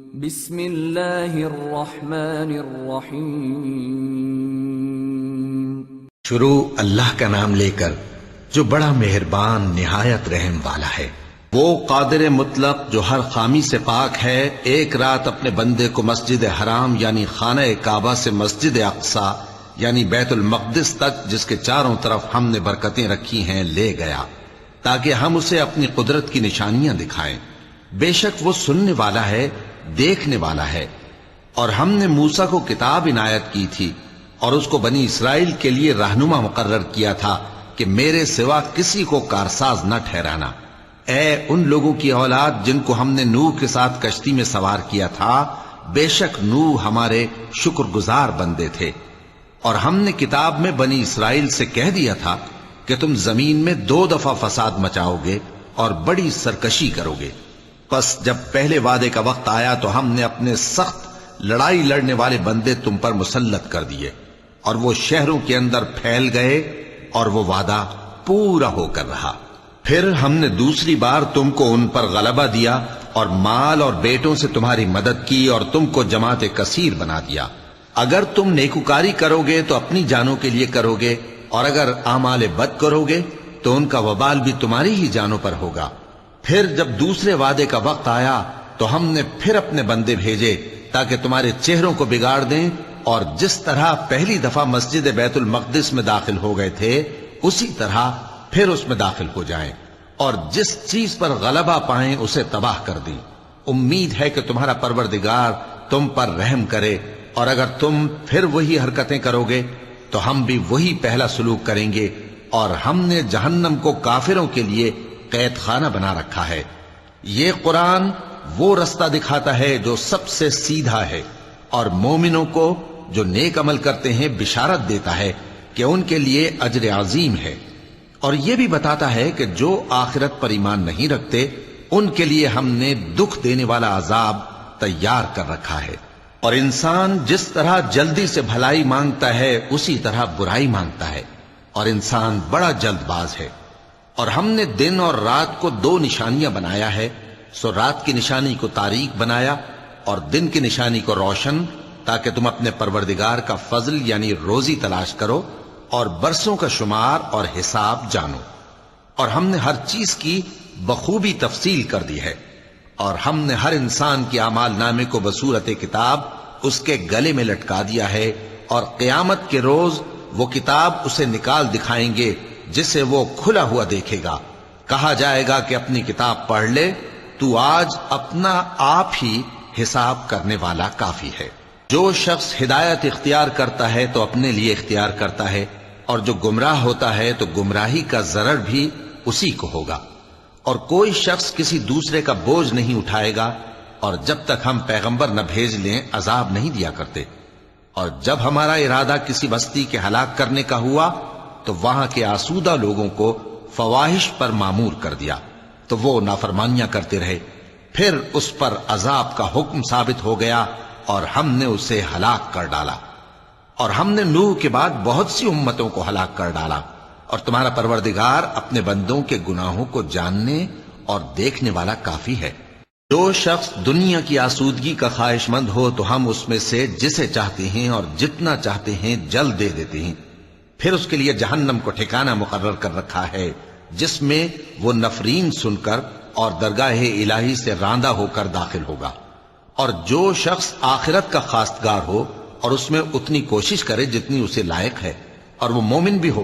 بسم اللہ الرحمن الرحیم۔ شروع اللہ کا نام لے کر جو بڑا مہربان نہایت رحم والا ہے۔ وہ قادر مطلق جو ہر خامی سے پاک ہے، ایک رات اپنے بندے کو مسجد حرام یعنی خانہ کعبہ سے مسجد اقصی یعنی بیت المقدس تک، جس کے چاروں طرف ہم نے برکتیں رکھی ہیں، لے گیا تاکہ ہم اسے اپنی قدرت کی نشانیاں دکھائیں۔ بے شک وہ سننے والا ہے، دیکھنے والا ہے۔ اور ہم نے موسیٰ کو کتاب عنایت کی تھی اور اس کو بنی اسرائیل کے لیے رہنما مقرر کیا تھا کہ میرے سوا کسی کو کارساز نہ ٹھہرانا۔ اے ان لوگوں کی اولاد جن کو ہم نے نوح کے ساتھ کشتی میں سوار کیا تھا، بے شک نوح ہمارے شکر گزار بندے تھے۔ اور ہم نے کتاب میں بنی اسرائیل سے کہہ دیا تھا کہ تم زمین میں 2 دفعہ فساد مچاؤ گے اور بڑی سرکشی کرو گے۔ پس جب پہلے وعدے کا وقت آیا تو ہم نے اپنے سخت لڑائی لڑنے والے بندے تم پر مسلط کر دیے، اور وہ شہروں کے اندر پھیل گئے اور وہ وعدہ پورا ہو کر رہا۔ پھر ہم نے دوسری بار تم کو ان پر غلبہ دیا اور مال اور بیٹوں سے تمہاری مدد کی اور تم کو جماعت کثیر بنا دیا۔ اگر تم نیکوکاری کرو گے تو اپنی جانوں کے لیے کرو گے، اور اگر اعمال بد کرو گے تو ان کا وبال بھی تمہاری ہی جانوں پر ہوگا۔ پھر جب دوسرے وعدے کا وقت آیا تو ہم نے پھر اپنے بندے بھیجے تاکہ تمہارے چہروں کو بگاڑ دیں، اور جس طرح پہلی دفعہ مسجد بیت المقدس میں داخل ہو گئے تھے اسی طرح پھر اس میں داخل ہو جائیں، اور جس چیز پر غلبہ پائیں اسے تباہ کر دیں۔ امید ہے کہ تمہارا پروردگار تم پر رحم کرے، اور اگر تم پھر وہی حرکتیں کرو گے تو ہم بھی وہی پہلا سلوک کریں گے، اور ہم نے جہنم کو کافروں کے لیے قید خانہ بنا رکھا ہے۔ یہ قرآن وہ رستہ دکھاتا ہے جو سب سے سیدھا ہے، اور مومنوں کو جو نیک عمل کرتے ہیں بشارت دیتا ہے کہ ان کے لیے اجر عظیم ہے، اور یہ بھی بتاتا ہے کہ جو آخرت پر ایمان نہیں رکھتے ان کے لیے ہم نے دکھ دینے والا عذاب تیار کر رکھا ہے۔ اور انسان جس طرح جلدی سے بھلائی مانگتا ہے اسی طرح برائی مانگتا ہے، اور انسان بڑا جلد باز ہے۔ اور ہم نے دن اور رات کو 2 نشانیاں بنایا ہے، سو رات کی نشانی کو تاریک بنایا اور دن کی نشانی کو روشن، تاکہ تم اپنے پروردگار کا فضل یعنی روزی تلاش کرو اور برسوں کا شمار اور حساب جانو۔ اور ہم نے ہر چیز کی بخوبی تفصیل کر دی ہے، اور ہم نے ہر انسان کے اعمال نامے کو بصورت کتاب اس کے گلے میں لٹکا دیا ہے، اور قیامت کے روز وہ کتاب اسے نکال دکھائیں گے جسے وہ کھلا ہوا دیکھے گا۔ کہا جائے گا کہ اپنی کتاب پڑھ لے، تو آج اپنا آپ ہی حساب کرنے والا کافی ہے۔ جو شخص ہدایت اختیار کرتا ہے تو اپنے لیے اختیار کرتا ہے، اور جو گمراہ ہوتا ہے تو گمراہی کا ضرر بھی اسی کو ہوگا۔ اور کوئی شخص کسی دوسرے کا بوجھ نہیں اٹھائے گا، اور جب تک ہم پیغمبر نہ بھیج لیں عذاب نہیں دیا کرتے۔ اور جب ہمارا ارادہ کسی بستی کے ہلاک کرنے کا ہوا تو وہاں کے آسودہ لوگوں کو فواحش پر معمور کر دیا، تو وہ نافرمانیاں کرتے رہے۔ پھر اس پر عذاب کا حکم ثابت ہو گیا اور ہم نے اسے ہلاک کر ڈالا۔ اور ہم نے نوح کے بعد بہت سی امتوں کو ہلاک کر ڈالا، اور تمہارا پروردگار اپنے بندوں کے گناہوں کو جاننے اور دیکھنے والا کافی ہے۔ جو شخص دنیا کی آسودگی کا خواہش مند ہو تو ہم اس میں سے جسے چاہتے ہیں اور جتنا چاہتے ہیں جلد دے دیتے ہیں۔ پھر اس کے لیے جہنم کو ٹھکانہ مقرر کر رکھا ہے، جس میں وہ نفرین سن کر اور درگاہ الہی سے راندہ ہو کر داخل ہوگا۔ اور جو شخص آخرت کا خواستگار ہو اور اس میں اتنی کوشش کرے جتنی اسے لائق ہے، اور وہ مومن بھی ہو،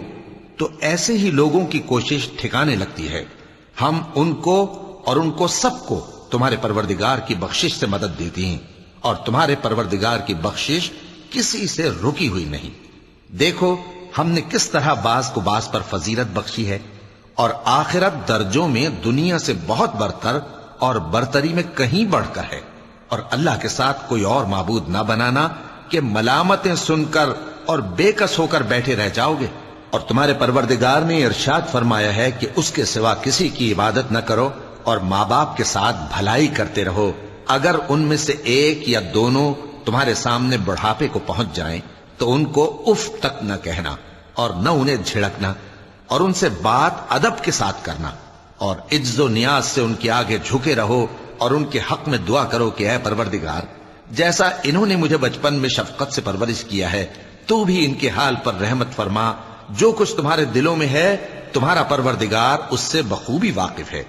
تو ایسے ہی لوگوں کی کوشش ٹھکانے لگتی ہے۔ ہم ان کو اور ان کو سب کو تمہارے پروردگار کی بخشش سے مدد دیتی ہیں، اور تمہارے پروردگار کی بخشش کسی سے رکی ہوئی نہیں۔ دیکھو ہم نے کس طرح بعض کو بعض پر فضیلت بخشی ہے، اور آخرت درجوں میں دنیا سے بہت برتر اور برتری میں کہیں بڑھ کر ہے۔ اور اللہ کے ساتھ کوئی اور معبود نہ بنانا کہ ملامتیں سن کر اور بے کس ہو کر بیٹھے رہ جاؤ گے۔ اور تمہارے پروردگار نے ارشاد فرمایا ہے کہ اس کے سوا کسی کی عبادت نہ کرو، اور ماں باپ کے ساتھ بھلائی کرتے رہو۔ اگر ان میں سے ایک یا دونوں تمہارے سامنے بڑھاپے کو پہنچ جائیں تو ان کو اف تک نہ کہنا، اور نہ انہیں جھڑکنا، اور ان سے بات ادب کے ساتھ کرنا، اور عجز و نیاز سے ان کے آگے جھکے رہو، اور ان کے حق میں دعا کرو کہ اے پروردگار، جیسا انہوں نے مجھے بچپن میں شفقت سے پرورش کیا ہے، تو بھی ان کے حال پر رحمت فرما۔ جو کچھ تمہارے دلوں میں ہے تمہارا پروردگار اس سے بخوبی واقف ہے۔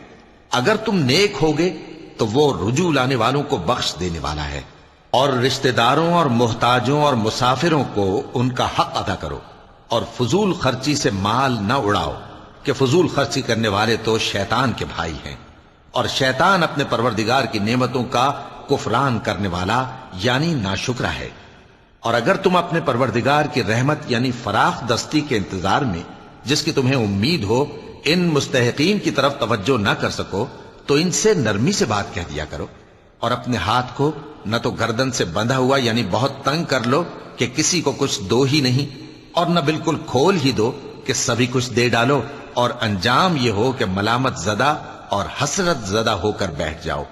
اگر تم نیک ہوگے تو وہ رجوع لانے والوں کو بخش دینے والا ہے۔ اور رشتہ داروں اور محتاجوں اور مسافروں کو ان کا حق ادا کرو، اور فضول خرچی سے مال نہ اڑاؤ، کہ فضول خرچی کرنے والے تو شیطان کے بھائی ہیں، اور شیطان اپنے پروردگار کی نعمتوں کا کفران کرنے والا یعنی ناشکرا ہے۔ اور اگر تم اپنے پروردگار کی رحمت یعنی فراخ دستی کے انتظار میں، جس کی تمہیں امید ہو، ان مستحقین کی طرف توجہ نہ کر سکو تو ان سے نرمی سے بات کہہ دیا کرو، اور اپنے ہاتھ کو نہ تو گردن سے بندھا ہوا یعنی بہت تنگ کر لو کہ کسی کو کچھ دو ہی نہیں، اور نہ بالکل کھول ہی دو کہ سبھی کچھ دے ڈالو، اور انجام یہ ہو کہ ملامت زدہ اور حسرت زدہ ہو کر بیٹھ جاؤ۔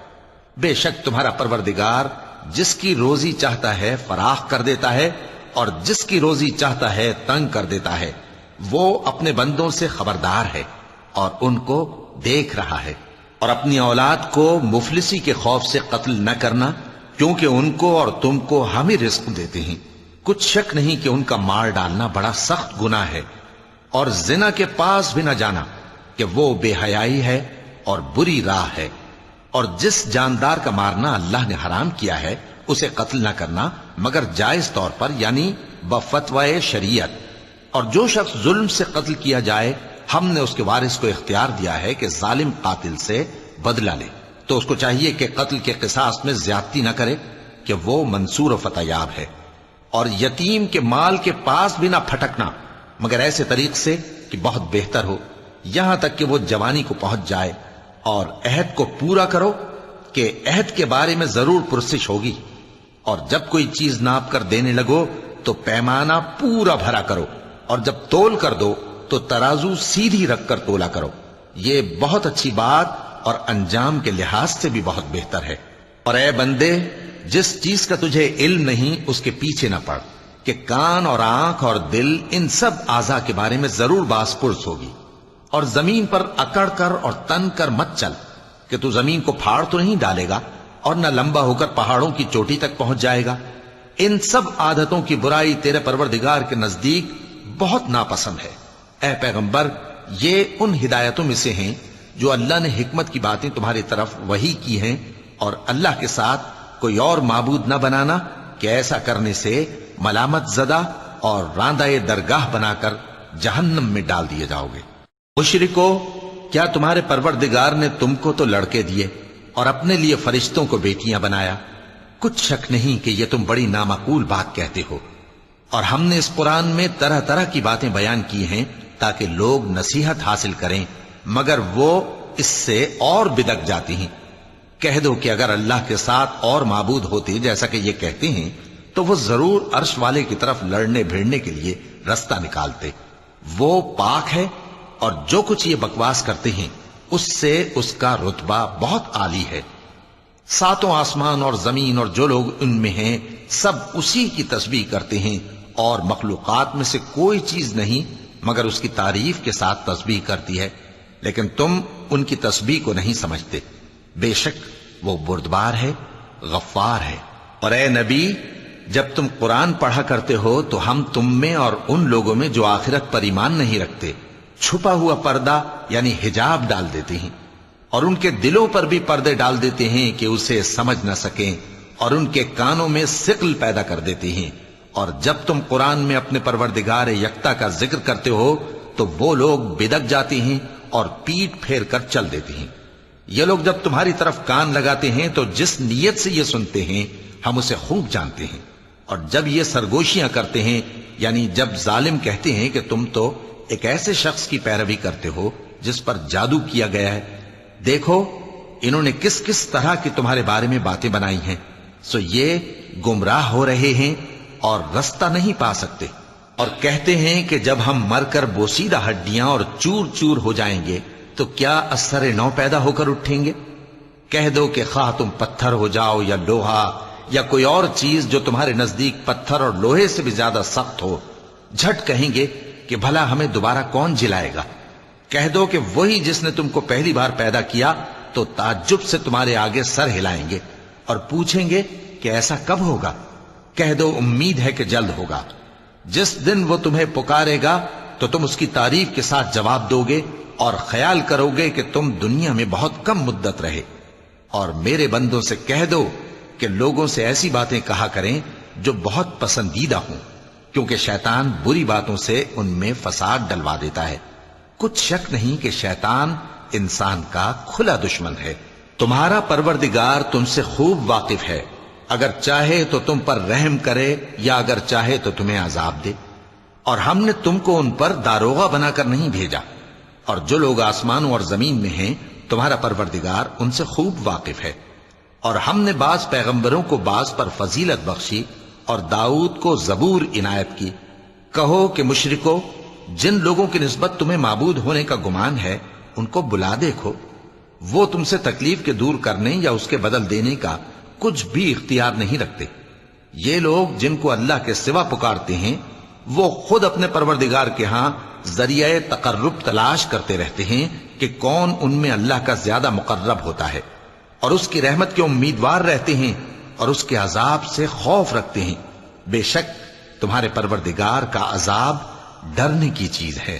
بے شک تمہارا پروردگار جس کی روزی چاہتا ہے فراخ کر دیتا ہے، اور جس کی روزی چاہتا ہے تنگ کر دیتا ہے۔ وہ اپنے بندوں سے خبردار ہے اور ان کو دیکھ رہا ہے۔ اور اپنی اولاد کو مفلسی کے خوف سے قتل نہ کرنا، کیونکہ ان کو اور تم کو ہم ہی رزق دیتے ہیں۔ کچھ شک نہیں کہ ان کا مار ڈالنا بڑا سخت گناہ ہے۔ اور زنا کے پاس بھی نہ جانا کہ وہ بے حیائی ہے اور بری راہ ہے۔ اور جس جاندار کا مارنا اللہ نے حرام کیا ہے اسے قتل نہ کرنا مگر جائز طور پر یعنی بفتوائے شریعت۔ اور جو شخص ظلم سے قتل کیا جائے ہم نے اس کے وارث کو اختیار دیا ہے کہ ظالم قاتل سے بدلہ لے، تو اس کو چاہیے کہ قتل کے قصاص میں زیادتی نہ کرے، کہ وہ منصور و فتح یاب ہے۔ اور یتیم کے مال کے پاس بھی نہ پھٹکنا مگر ایسے طریق سے کہ بہت بہتر ہو، یہاں تک کہ وہ جوانی کو پہنچ جائے۔ اور عہد کو پورا کرو کہ عہد کے بارے میں ضرور پرسش ہوگی۔ اور جب کوئی چیز ناپ کر دینے لگو تو پیمانہ پورا بھرا کرو، اور جب تول کر دو تو ترازو سیدھی رکھ کر تولا کرو۔ یہ بہت اچھی بات اور انجام کے لحاظ سے بھی بہت بہتر ہے۔ اور اے بندے، جس چیز کا تجھے علم نہیں اس کے پیچھے نہ پڑ، کہ کان اور آنکھ اور دل ان سب اعضاء کے بارے میں ضرور باس پرس ہوگی۔ اور زمین پر اکڑ کر اور تن کر مت چل، کہ تو زمین کو پھاڑ تو نہیں ڈالے گا اور نہ لمبا ہو کر پہاڑوں کی چوٹی تک پہنچ جائے گا۔ ان سب عادتوں کی برائی تیرے پروردگار کے نزدیک بہت ناپسند ہے۔ اے پیغمبر، یہ ان ہدایتوں میں سے ہیں جو اللہ نے حکمت کی باتیں تمہاری طرف وحی کی ہیں، اور اللہ کے ساتھ کوئی اور معبود نہ بنانا، کہ ایسا کرنے سے ملامت زدہ اور راندہ درگاہ بنا کر جہنم میں ڈال دیے جاؤ گے۔ مشرکو، کیا تمہارے پروردگار نے تم کو تو لڑکے دیے اور اپنے لیے فرشتوں کو بیٹیاں بنایا؟ کچھ شک نہیں کہ یہ تم بڑی نامعقول بات کہتے ہو۔ اور ہم نے اس قرآن میں طرح طرح کی باتیں بیان کی ہیں تاکہ لوگ نصیحت حاصل کریں، مگر وہ اس سے اور بدک جاتی ہیں۔ کہہ دو کہ اگر اللہ کے ساتھ اور معبود ہوتے جیسا کہ یہ کہتے ہیں تو وہ ضرور عرش والے کی طرف لڑنے بھیڑنے کے لیے رستہ نکالتے۔ وہ پاک ہے، اور جو کچھ یہ بکواس کرتے ہیں اس سے اس کا رتبہ بہت عالی ہے۔ ساتوں آسمان اور زمین اور جو لوگ ان میں ہیں سب اسی کی تسبیح کرتے ہیں، اور مخلوقات میں سے کوئی چیز نہیں مگر اس کی تعریف کے ساتھ تسبیح کرتی ہے، لیکن تم ان کی تسبیح کو نہیں سمجھتے۔ بے شک وہ بردبار ہے، غفار ہے۔ اور اے نبی، جب تم قرآن پڑھا کرتے ہو تو ہم تم میں اور ان لوگوں میں جو آخرت پر ایمان نہیں رکھتے چھپا ہوا پردہ یعنی حجاب ڈال دیتے ہیں، اور ان کے دلوں پر بھی پردے ڈال دیتے ہیں کہ اسے سمجھ نہ سکیں، اور ان کے کانوں میں ثقل پیدا کر دیتے ہیں۔ اور جب تم قرآن میں اپنے پروردگار یکتا کا ذکر کرتے ہو تو وہ لوگ بدک جاتے ہیں اور پیٹ پھیر کر چل دیتے ہیں۔ یہ لوگ جب تمہاری طرف کان لگاتے ہیں تو جس نیت سے یہ سنتے ہیں ہم اسے خوب جانتے ہیں، اور جب یہ سرگوشیاں کرتے ہیں یعنی جب ظالم کہتے ہیں کہ تم تو ایک ایسے شخص کی پیروی کرتے ہو جس پر جادو کیا گیا ہے، دیکھو انہوں نے کس کس طرح کی تمہارے بارے میں باتیں بنائی ہیں، سو یہ گمراہ ہو رہے ہیں اور رستہ نہیں پا سکتے۔ اور کہتے ہیں کہ جب ہم مر کر بوسیدہ ہڈیاں اور چور چور ہو جائیں گے تو کیا اثر نو پیدا ہو کر اٹھیں گے؟ کہہ دو کہ خواہ تم پتھر ہو جاؤ یا لوہا یا کوئی اور چیز جو تمہارے نزدیک پتھر اور لوہے سے بھی زیادہ سخت ہو، جھٹ کہیں گے کہ بھلا ہمیں دوبارہ کون جلائے گا؟ کہہ دو کہ وہی جس نے تم کو پہلی بار پیدا کیا تو تعجب سے تمہارے آگے سر ہلائیں گے اور پوچھیں گے کہ ایسا کب ہوگا؟ کہہ دو امید ہے کہ جلد ہوگا۔ جس دن وہ تمہیں پکارے گا تو تم اس کی تعریف کے ساتھ جواب دو گے اور خیال کرو گے کہ تم دنیا میں بہت کم مدت رہے۔ اور میرے بندوں سے کہہ دو کہ لوگوں سے ایسی باتیں کہا کریں جو بہت پسندیدہ ہوں، کیونکہ شیطان بری باتوں سے ان میں فساد ڈلوا دیتا ہے۔ کچھ شک نہیں کہ شیطان انسان کا کھلا دشمن ہے۔ تمہارا پروردگار تم سے خوب واقف ہے، اگر چاہے تو تم پر رحم کرے یا اگر چاہے تو تمہیں عذاب دے۔ اور ہم نے تم کو ان پر داروغہ بنا کر نہیں بھیجا، اور جو لوگ آسمانوں اور زمین میں ہیں تمہارا پروردگار ان سے خوب واقف ہے۔ اور ہم نے بعض پیغمبروں کو بعض پر فضیلت بخشی اور داؤد کو زبور عنایت کی۔ کہو کہ مشرکو، جن لوگوں کی نسبت تمہیں معبود ہونے کا گمان ہے ان کو بلا دیکھو، وہ تم سے تکلیف کے دور کرنے یا اس کے بدل دینے کا کچھ بھی اختیار نہیں رکھتے۔ یہ لوگ جن کو اللہ کے سوا پکارتے ہیں وہ خود اپنے پروردگار کے ہاں ذریعہ تقرب تلاش کرتے رہتے ہیں کہ کون ان میں اللہ کا زیادہ مقرب ہوتا ہے، اور اس کی رحمت کے امیدوار رہتے ہیں اور اس کے عذاب سے خوف رکھتے ہیں۔ بے شک تمہارے پروردگار کا عذاب ڈرنے کی چیز ہے۔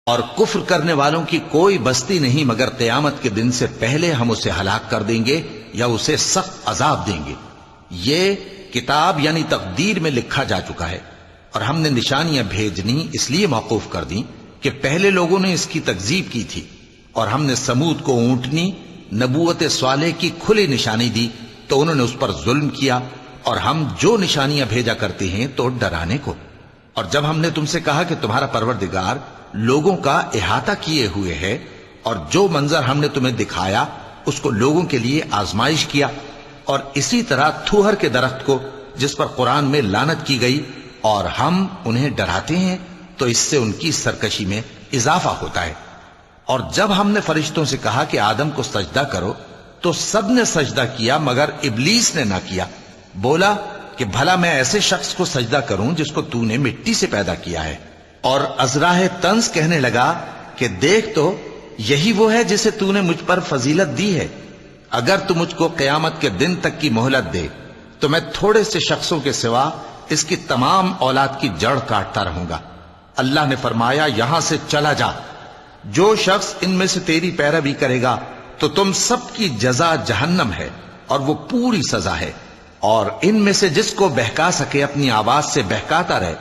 اور کفر کرنے والوں کی کوئی بستی نہیں مگر قیامت کے دن سے پہلے ہم اسے ہلاک کر دیں گے یا اسے سخت عذاب دیں گے۔ یہ کتاب یعنی تقدیر میں لکھا جا چکا ہے، اور ہم نے نشانیاں بھیجنی اس لیے موقوف کر دیں کہ پہلے لوگوں نے اس کی تکذیب کی تھی، اور ہم نے سمود کو اونٹنی نبوت صالح کی کھلی نشانی دی تو انہوں نے اس پر ظلم کیا، اور ہم جو نشانیاں بھیجا کرتے ہیں تو ڈرانے کو۔ اور جب ہم نے تم سے کہا کہ تمہارا پروردگار لوگوں کا احاطہ کیے ہوئے ہے، اور جو منظر ہم نے تمہیں دکھایا اس کو لوگوں کے لیے آزمائش کیا، اور اسی طرح تھوہر کے درخت کو جس پر قرآن میں لعنت کی گئی، اور ہم انہیں ڈراتے ہیں تو اس سے ان کی سرکشی میں اضافہ ہوتا ہے۔ اور جب ہم نے فرشتوں سے کہا کہ آدم کو سجدہ کرو تو سب نے سجدہ کیا مگر ابلیس نے نہ کیا، بولا کہ بھلا میں ایسے شخص کو سجدہ کروں جس کو تو نے مٹی سے پیدا کیا ہے۔ اور ازراہ طنز کہنے لگا کہ دیکھ تو یہی وہ ہے جسے تو نے مجھ پر فضیلت دی ہے، اگر تو مجھ کو قیامت کے دن تک کی مہلت دے تو میں تھوڑے سے شخصوں کے سوا اس کی تمام اولاد کی جڑ کاٹتا رہوں گا۔ اللہ نے فرمایا یہاں سے چلا جا، جو شخص ان میں سے تیری پیروی کرے گا تو تم سب کی جزا جہنم ہے اور وہ پوری سزا ہے، اور ان میں سے جس کو بہکا سکے اپنی آواز سے بہکاتا رہے،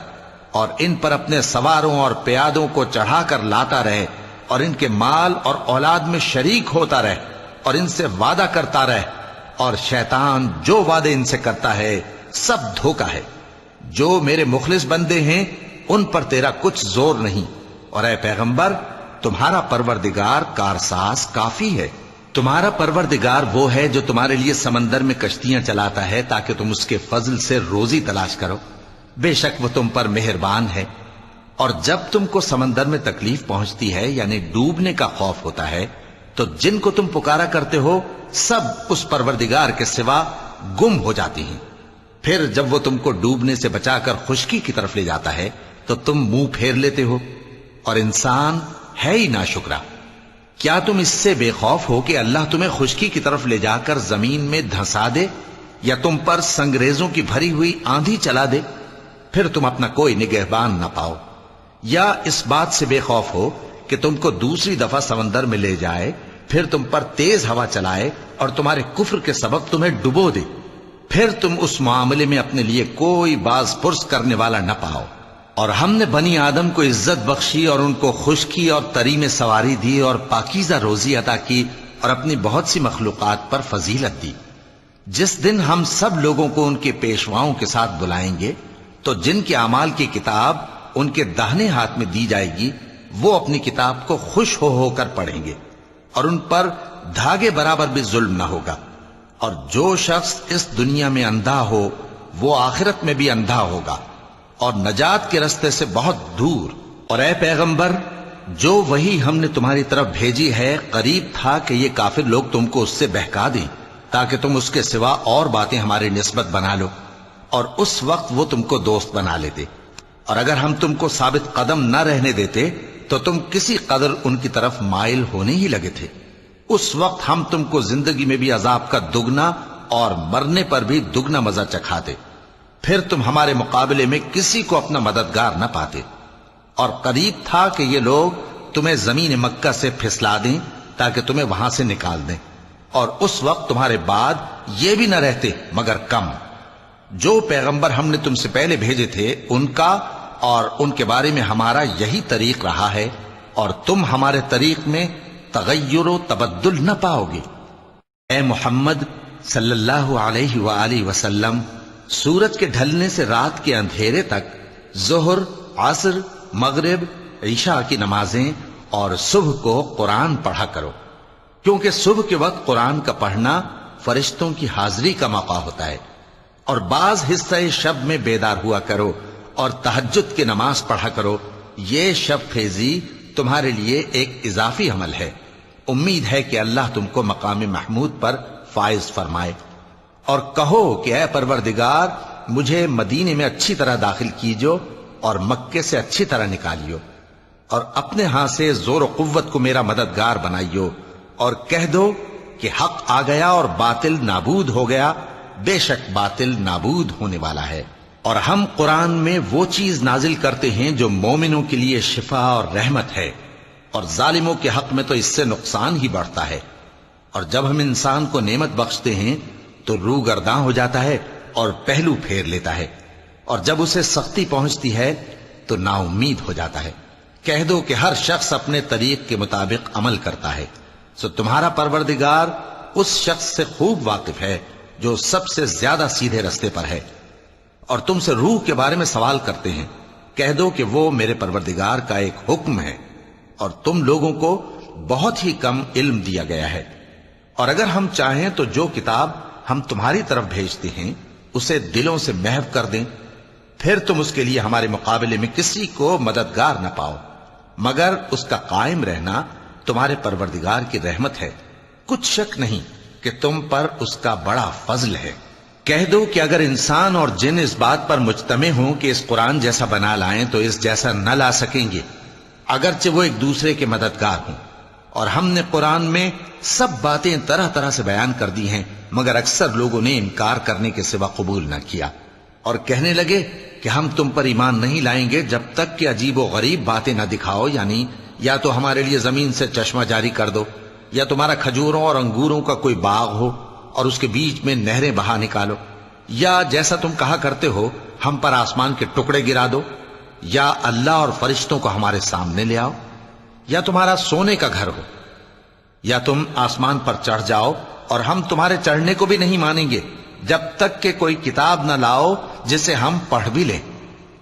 اور ان پر اپنے سواروں اور پیادوں کو چڑھا کر لاتا رہے، اور ان کے مال اور اولاد میں شریک ہوتا رہے، اور ان سے وعدہ کرتا رہے، اور شیطان جو وعدے ان سے کرتا ہے سب دھوکا ہے۔ جو میرے مخلص بندے ہیں ان پر تیرا کچھ زور نہیں، اور اے پیغمبر تمہارا پروردگار کارساز کافی ہے۔ تمہارا پروردگار وہ ہے جو تمہارے لیے سمندر میں کشتیاں چلاتا ہے تاکہ تم اس کے فضل سے روزی تلاش کرو، بے شک وہ تم پر مہربان ہے۔ اور جب تم کو سمندر میں تکلیف پہنچتی ہے یعنی ڈوبنے کا خوف ہوتا ہے تو جن کو تم پکارا کرتے ہو سب اس پروردگار کے سوا گم ہو جاتی ہیں۔ پھر جب وہ تم کو ڈوبنے سے بچا کر خشکی کی طرف لے جاتا ہے تو تم منہ پھیر لیتے ہو، اور انسان ہے ہی ناشکرا۔ کیا تم اس سے بے خوف ہو کہ اللہ تمہیں خشکی کی طرف لے جا کر زمین میں دھنسا دے یا تم پر سنگریزوں کی بھری ہوئی آندھی چلا دے، پھر تم اپنا کوئی نگہبان نہ پاؤ؟ یا اس بات سے بے خوف ہو کہ تم کو دوسری دفعہ سمندر میں لے جائے، پھر تم پر تیز ہوا چلائے اور تمہارے کفر کے سبب تمہیں ڈبو دے، پھر تم اس معاملے میں اپنے لیے کوئی باز پرس کرنے والا نہ پاؤ؟ اور ہم نے بنی آدم کو عزت بخشی اور ان کو خشکی اور تری میں سواری دی اور پاکیزہ روزی عطا کی اور اپنی بہت سی مخلوقات پر فضیلت دی۔ جس دن ہم سب لوگوں کو ان کے پیشواؤں کے ساتھ بلائیں گے تو جن کے اعمال کی کتاب ان کے داہنے ہاتھ میں دی جائے گی وہ اپنی کتاب کو خوش ہو کر پڑھیں گے، اور ان پر دھاگے برابر بھی ظلم نہ ہوگا۔ اور جو شخص اس دنیا میں اندھا ہو وہ آخرت میں بھی اندھا ہوگا اور نجات کے رستے سے بہت دور۔ اور اے پیغمبر جو وہی ہم نے تمہاری طرف بھیجی ہے قریب تھا کہ یہ کافر لوگ تم کو اس سے بہکا دیں تاکہ تم اس کے سوا اور باتیں ہماری نسبت بنا لو، اور اس وقت وہ تم کو دوست بنا لیتے، اور اگر ہم تم کو ثابت قدم نہ رہنے دیتے تو تم کسی قدر ان کی طرف مائل ہونے ہی لگے تھے۔ اس وقت ہم تم کو زندگی میں بھی عذاب کا دگنا اور مرنے پر بھی دگنا مزہ چکھاتے، پھر تم ہمارے مقابلے میں کسی کو اپنا مددگار نہ پاتے، اور قریب تھا کہ یہ لوگ تمہیں زمین مکہ سے پھسلا دیں تاکہ تمہیں وہاں سے نکال دیں، اور اس وقت تمہارے بعد یہ بھی نہ رہتے مگر کم۔ جو پیغمبر ہم نے تم سے پہلے بھیجے تھے ان کا اور ان کے بارے میں ہمارا یہی طریق رہا ہے، اور تم ہمارے طریق میں تغیر و تبدل نہ پاؤ گے۔ اے محمد صلی اللہ علیہ وآلہ وسلم، سورج کے ڈھلنے سے رات کے اندھیرے تک ظہر، عصر، مغرب، عشاء کی نمازیں اور صبح کو قرآن پڑھا کرو، کیونکہ صبح کے وقت قرآن کا پڑھنا فرشتوں کی حاضری کا موقع ہوتا ہے، اور بعض حصہ شب میں بیدار ہوا کرو اور تہجد کی نماز پڑھا کرو، یہ شب خیزی تمہارے لیے ایک اضافی عمل ہے۔ امید ہے کہ اللہ تم کو مقام محمود پر فائز فرمائے۔ اور کہو کہ اے پروردگار، مجھے مدینے میں اچھی طرح داخل کیجو اور مکے سے اچھی طرح نکالیو، اور اپنے ہاں سے زور و قوت کو میرا مددگار بنائیو، اور کہہ دو کہ حق آ گیا اور باطل نابود ہو گیا، بے شک باطل نابود ہونے والا ہے۔ اور ہم قرآن میں وہ چیز نازل کرتے ہیں جو مومنوں کے لیے شفا اور رحمت ہے، اور ظالموں کے حق میں تو اس سے نقصان ہی بڑھتا ہے۔ اور جب ہم انسان کو نعمت بخشتے ہیں تو روح گرداں ہو جاتا ہے اور پہلو پھیر لیتا ہے، اور جب اسے سختی پہنچتی ہے تو نا امید ہو جاتا ہے۔ کہہ دو کہ ہر شخص اپنے طریق کے مطابق عمل کرتا ہے، سو تمہارا پروردگار اس شخص سے خوب واقف ہے جو سب سے زیادہ سیدھے رستے پر ہے۔ اور تم سے روح کے بارے میں سوال کرتے ہیں، کہہ دو کہ وہ میرے پروردگار کا ایک حکم ہے، اور تم لوگوں کو بہت ہی کم علم دیا گیا ہے۔ اور اگر ہم چاہیں تو جو کتاب ہم تمہاری طرف بھیجتے ہیں اسے دلوں سے محو کر دیں، پھر تم اس کے لیے ہمارے مقابلے میں کسی کو مددگار نہ پاؤ، مگر اس کا قائم رہنا تمہارے پروردگار کی رحمت ہے، کچھ شک نہیں کہ تم پر اس کا بڑا فضل ہے۔ کہہ دو کہ اگر انسان اور جن اس بات پر مجتمع ہوں کہ اس قرآن جیسا بنا لائیں تو اس جیسا نہ لا سکیں گے، اگرچہ وہ ایک دوسرے کے مددگار ہوں۔ اور ہم نے قرآن میں سب باتیں طرح طرح سے بیان کر دی ہیں، مگر اکثر لوگوں نے انکار کرنے کے سوا قبول نہ کیا، اور کہنے لگے کہ ہم تم پر ایمان نہیں لائیں گے جب تک کہ عجیب و غریب باتیں نہ دکھاؤ، یعنی یا تو ہمارے لیے زمین سے چشمہ جاری کر دو، یا تمہارا کھجوروں اور انگوروں کا کوئی باغ ہو اور اس کے بیچ میں نہریں بہا نکالو، یا جیسا تم کہا کرتے ہو ہم پر آسمان کے ٹکڑے گرا دو، یا اللہ اور فرشتوں کو ہمارے سامنے لے آؤ، یا تمہارا سونے کا گھر ہو، یا تم آسمان پر چڑھ جاؤ اور ہم تمہارے چڑھنے کو بھی نہیں مانیں گے جب تک کہ کوئی کتاب نہ لاؤ جسے ہم پڑھ بھی لیں۔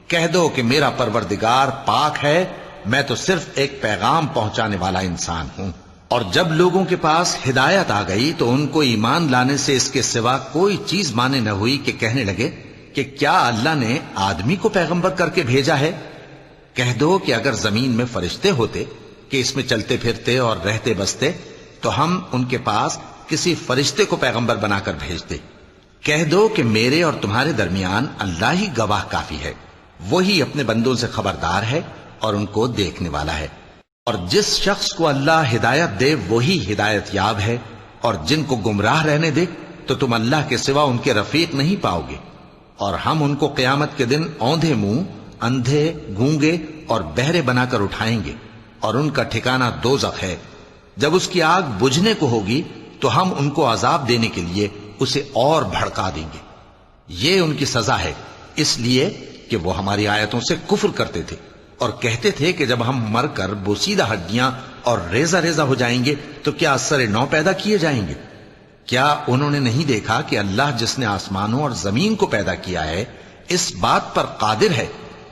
کہہ دو کہ میرا پروردگار پاک ہے، میں تو صرف ایک پیغام پہنچانے والا انسان ہوں۔ اور جب لوگوں کے پاس ہدایت آ گئی تو ان کو ایمان لانے سے اس کے سوا کوئی چیز مانے نہ ہوئی کہ کہنے لگے کہ کیا اللہ نے آدمی کو پیغمبر کر کے بھیجا ہے؟ کہہ دو کہ اگر زمین میں فرشتے ہوتے کہ اس میں چلتے پھرتے اور رہتے بستے تو ہم ان کے پاس کسی فرشتے کو پیغمبر بنا کر بھیجتے۔ کہہ دو کہ میرے اور تمہارے درمیان اللہ ہی گواہ کافی ہے، وہی اپنے بندوں سے خبردار ہے اور ان کو دیکھنے والا ہے۔ اور جس شخص کو اللہ ہدایت دے وہی ہدایت یاب ہے، اور جن کو گمراہ رہنے دے تو تم اللہ کے سوا ان کے رفیق نہیں پاؤ گے۔ اور ہم ان کو قیامت کے دن اوندھے منہ، اندھے، گونگے اور بہرے بنا کر اٹھائیں گے، اور ان کا ٹھکانہ دوزخ ہے۔ جب اس کی آگ بجھنے کو ہوگی تو ہم ان کو عذاب دینے کے لیے اسے اور بھڑکا دیں گے۔ یہ ان کی سزا ہے، اس لیے کہ وہ ہماری آیتوں سے کفر کرتے تھے اور کہتے تھے کہ جب ہم مر کر بوسیدہ ہڈیاں اور ریزہ ریزہ ہو جائیں گے تو کیا اثر نو پیدا کیے جائیں گے؟ کیا انہوں نے نہیں دیکھا کہ اللہ جس نے آسمانوں اور زمین کو پیدا کیا ہے اس بات پر قادر ہے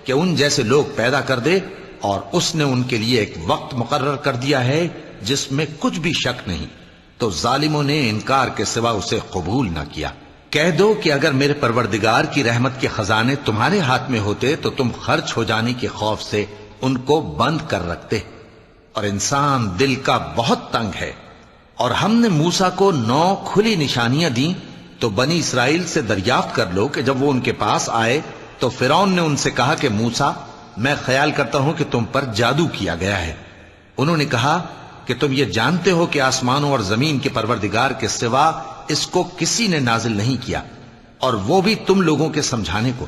کہ ان جیسے لوگ پیدا کر دے، اور اس نے ان کے لیے ایک وقت مقرر کر دیا ہے جس میں کچھ بھی شک نہیں، تو ظالموں نے انکار کے سوا اسے قبول نہ کیا۔ کہہ دو کہ اگر میرے پروردگار کی رحمت کے خزانے تمہارے ہاتھ میں ہوتے تو تم خرچ ہو جانے کے خوف سے ان کو بند کر رکھتے، اور انسان دل کا بہت تنگ ہے۔ اور ہم نے موسیٰ کو 9 کھلی نشانیاں دیں تو بنی اسرائیل سے دریافت کر لو کہ جب وہ ان کے پاس آئے تو فرعون نے ان سے کہا کہ موسیٰ، میں خیال کرتا ہوں کہ تم پر جادو کیا گیا ہے۔ انہوں نے کہا کہ تم یہ جانتے ہو کہ آسمانوں اور زمین کے پروردگار کے سوا اس کو کسی نے نازل نہیں کیا، اور وہ بھی تم لوگوں کے سمجھانے کو۔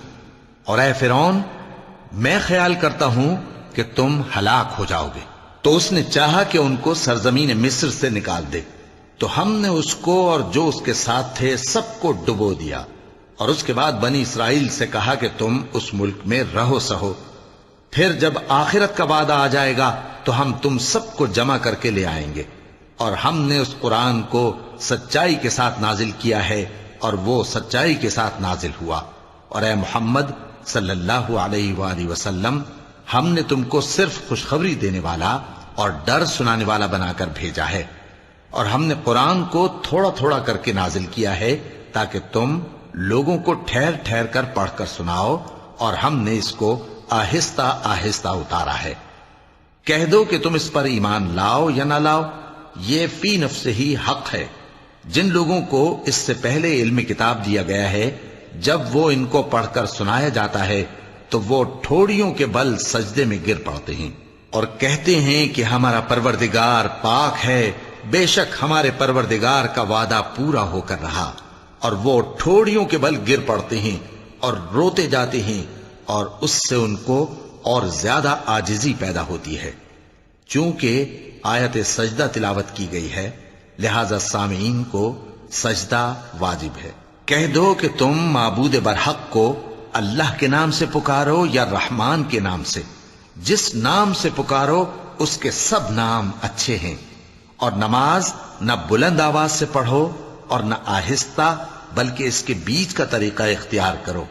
اور اے فرعون، میں خیال کرتا ہوں کہ تم ہلاک ہو جاؤ گے۔ تو اس نے چاہا کہ ان کو سرزمین مصر سے نکال دے، تو ہم نے اس کو اور جو اس کے ساتھ تھے سب کو ڈبو دیا، اور اس کے بعد بنی اسرائیل سے کہا کہ تم اس ملک میں رہو سہو، پھر جب آخرت کا وعدہ آ جائے گا تو ہم تم سب کو جمع کر کے لے آئیں گے۔ اور ہم نے اس قرآن کو سچائی کے ساتھ نازل کیا ہے، اور وہ سچائی کے ساتھ نازل ہوا۔ اور اے محمد صلی اللہ علیہ وآلہ وسلم، ہم نے تم کو صرف خوشخبری دینے والا اور ڈر سنانے والا بنا کر بھیجا ہے، اور ہم نے قرآن کو تھوڑا تھوڑا کر کے نازل کیا ہے تاکہ تم لوگوں کو ٹھہر ٹھہر کر پڑھ کر سناؤ، اور ہم نے اس کو آہستہ آہستہ اتارا ہے۔ کہہ دو کہ تم اس پر ایمان لاؤ یا نہ لاؤ، یہ فی نفس ہی حق ہے۔ جن لوگوں کو اس سے پہلے علم کتاب دیا گیا ہے، جب وہ ان کو پڑھ کر سنایا جاتا ہے تو وہ ٹھوڑیوں کے بل سجدے میں گر پڑتے ہیں اور کہتے ہیں کہ ہمارا پروردگار پاک ہے، بے شک ہمارے پروردگار کا وعدہ پورا ہو کر رہا۔ اور وہ ٹھوڑیوں کے بل گر پڑتے ہیں اور روتے جاتے ہیں، اور اس سے ان کو اور زیادہ عاجزی پیدا ہوتی ہے۔ چونکہ آیت سجدہ تلاوت کی گئی ہے، لہذا سامعین کو سجدہ واجب ہے۔ کہہ دو کہ تم معبود برحق کو اللہ کے نام سے پکارو یا رحمان کے نام سے، جس نام سے پکارو اس کے سب نام اچھے ہیں، اور نماز نہ بلند آواز سے پڑھو اور نہ آہستہ، بلکہ اس کے بیچ کا طریقہ اختیار کرو،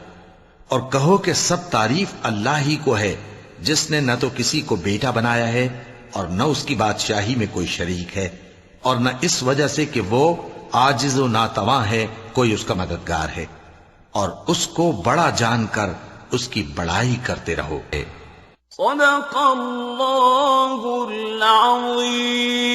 اور کہو کہ سب تعریف اللہ ہی کو ہے، جس نے نہ تو کسی کو بیٹا بنایا ہے اور نہ اس کی بادشاہی میں کوئی شریک ہے، اور نہ اس وجہ سے کہ وہ عاجز و ناتواں ہے کوئی اس کا مددگار ہے، اور اس کو بڑا جان کر اس کی بڑائی کرتے رہو۔ صدق اللہ العظیم۔